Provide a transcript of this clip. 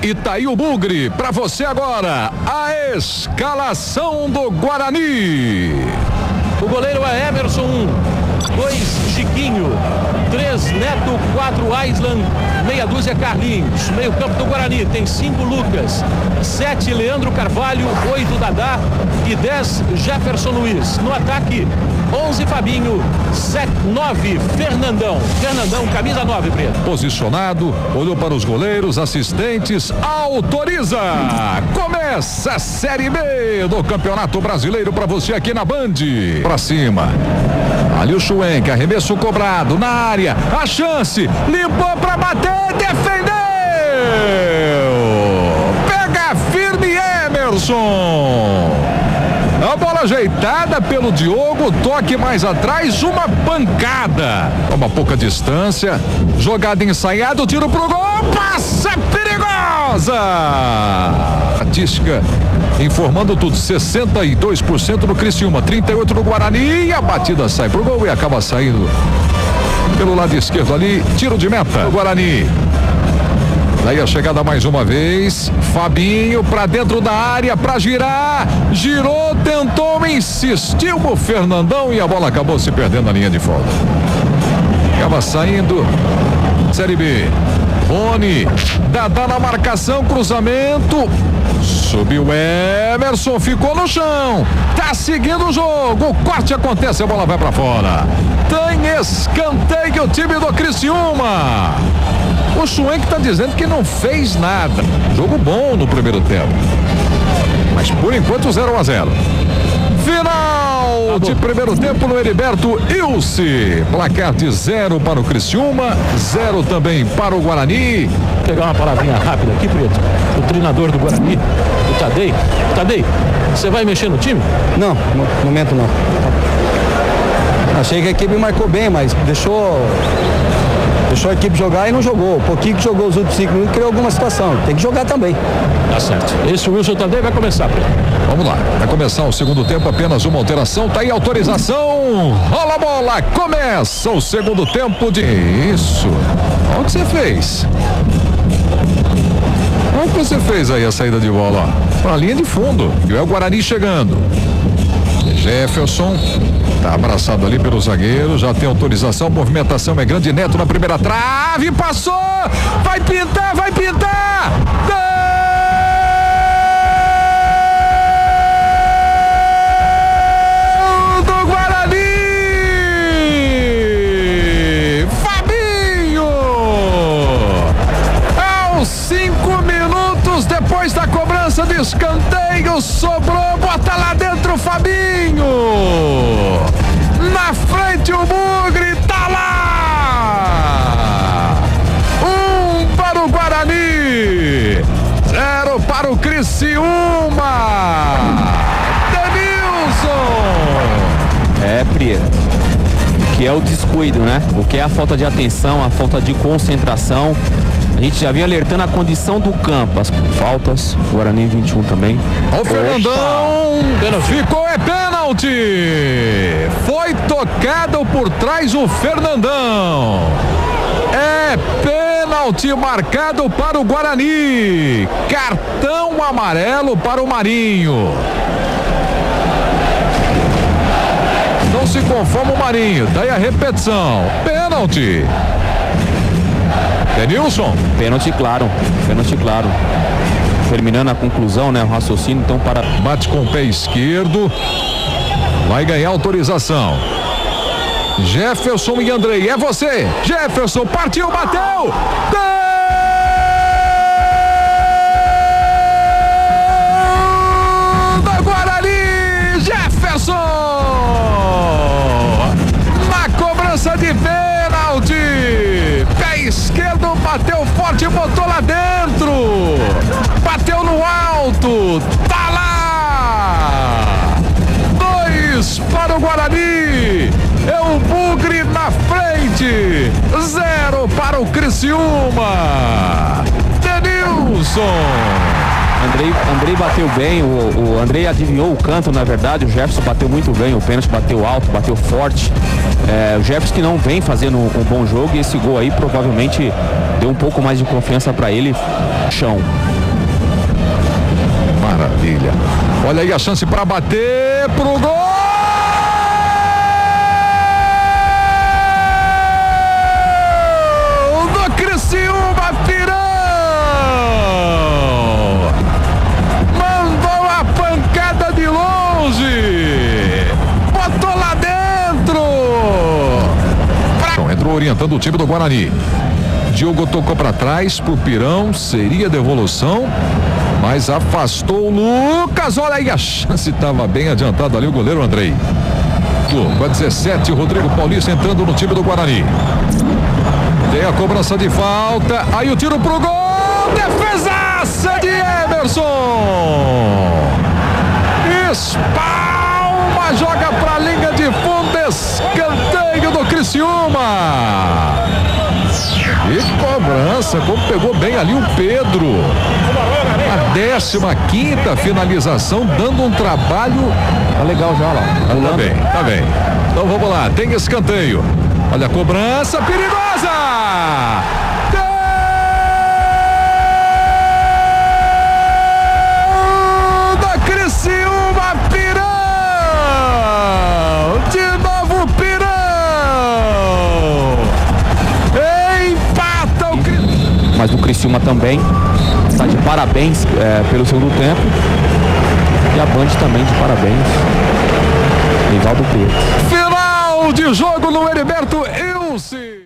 E tá aí o Bugre, pra você agora, a escalação do Guarani. O goleiro é Emerson, 2 Chiquinho, 3 Neto, 4 Aislan, meia dúzia Carlinhos. Meio campo do Guarani tem 5 Lucas, 7 Leandro Carvalho, 8 Dadá e 10 Jefferson Luiz. No ataque, 11 Fabinho, 9 Fernandão. Fernandão, camisa 9, Preto. Posicionado, olhou para os goleiros, assistentes, autoriza. Começa a Série B do Campeonato Brasileiro para você aqui na Band. Pra cima. Ali o Schwenk, arremesso cobrado na área. A chance, limpou para bater, defendeu. Pega firme Emerson. A bola ajeitada pelo Diogo, toque mais atrás, uma pancada. Toma pouca distância, jogada ensaiada, tiro pro gol, passa perigosa. Estatística informando tudo, 62% no Criciúma, 38% no Guarani, e a batida sai pro gol e acaba saindo pelo lado esquerdo ali, tiro de meta, o Guarani. Daí a chegada mais uma vez, Fabinho pra dentro da área pra girar, girou, tentou, insistiu o Fernandão e a bola acabou se perdendo na linha de volta. Acaba saindo, Série B. Rony, Dadá na marcação, cruzamento, subiu Emerson, ficou no chão, tá seguindo o jogo, o corte acontece, a bola vai pra fora. Tem escanteio o time do Criciúma. O Schwenk tá dizendo que não fez nada. Jogo bom no primeiro tempo, mas por enquanto 0-0. Final de primeiro tempo no Heriberto Ilse. Placar de 0 para o Criciúma, 0 também para o Guarani. Vou pegar uma palavrinha rápida aqui, Preto. O treinador do Guarani, o Tadei. Tadei, você vai mexer no time? Não, no momento não. Achei que a equipe marcou bem, mas deixou a equipe jogar e não jogou. O pouquinho que jogou os últimos 5 minutos criou alguma situação. Tem que jogar também. Tá certo. Esse Wilson Tadei vai começar, Preto. Vamos lá, vai começar o segundo tempo, apenas uma alteração, tá aí a autorização, rola a bola, começa o segundo tempo de... Isso, onde você fez? Onde você fez aí a saída de bola, ó? Pra linha de fundo, e é o Guarani chegando. Jefferson, tá abraçado ali pelo zagueiro, já tem autorização, movimentação é grande, Neto na primeira trave, passou, vai pintar, vai pintar! Depois da cobrança de escanteio, sobrou, bota lá dentro o Fabinho. Na frente o Bugre, tá lá. 1 para o Guarani, 0 para o Criciúma. Denilson. Pri, o que é o descuido, né? O que é a falta de atenção, a falta de concentração. A gente já vinha alertando a condição do campo, as faltas, o Guarani 21 também. O Fernandão, ficou, é pênalti. Foi tocado por trás o Fernandão. É pênalti marcado para o Guarani. Cartão amarelo para o Marinho. Não se conforma o Marinho, daí a repetição. Pênalti. Denilson. Pênalti claro. Terminando a conclusão, né? O raciocínio, então para... Bate com o pé esquerdo. Vai ganhar autorização. Jefferson e Andrei, é você. Jefferson, partiu, bateu. Gol do Guarani, Jefferson. Na cobrança de pênalti. Pé esquerdo, bateu forte, botou lá dentro. Bateu no alto. Tá lá. 2 para o Guarani. É o Bugre na frente. 0 para o Criciúma. Denilson. Andrei bateu bem, o Andrei adivinhou o canto, na verdade. O Jefferson bateu muito bem, o pênalti bateu alto, bateu forte. O Jefferson que não vem fazendo um bom jogo, e esse gol aí provavelmente deu um pouco mais de confiança para ele. Chão. maravilha. Olha aí a chance para bater pro gol. Do Criciúma, Pirão. Mandou a pancada de longe. Botou lá dentro. Entrou orientando o time do Guarani. Diogo tocou para trás pro Pirão, seria devolução, mas afastou o Lucas. Olha aí, a chance estava bem adiantado ali o goleiro Andrei. Com a 17, o Rodrigo Paulista entrando no time do Guarani. Tem a cobrança de falta, aí o tiro pro gol, defesaça de Emerson. Espalma, joga pra linha de fundo, escanteio do Criciúma. E cobrança, como pegou bem ali o Pedro. A 15ª finalização, dando um trabalho. Tá legal já lá. Tá bem. Então vamos lá, tem escanteio. Olha a cobrança perigosa. Gol da Criciúma, Pirão. De novo Pirão. Mas o Criciúma também está de parabéns pelo segundo tempo. E a Band também de parabéns. Rivaldo Preto. Final de jogo no Heriberto Ilse.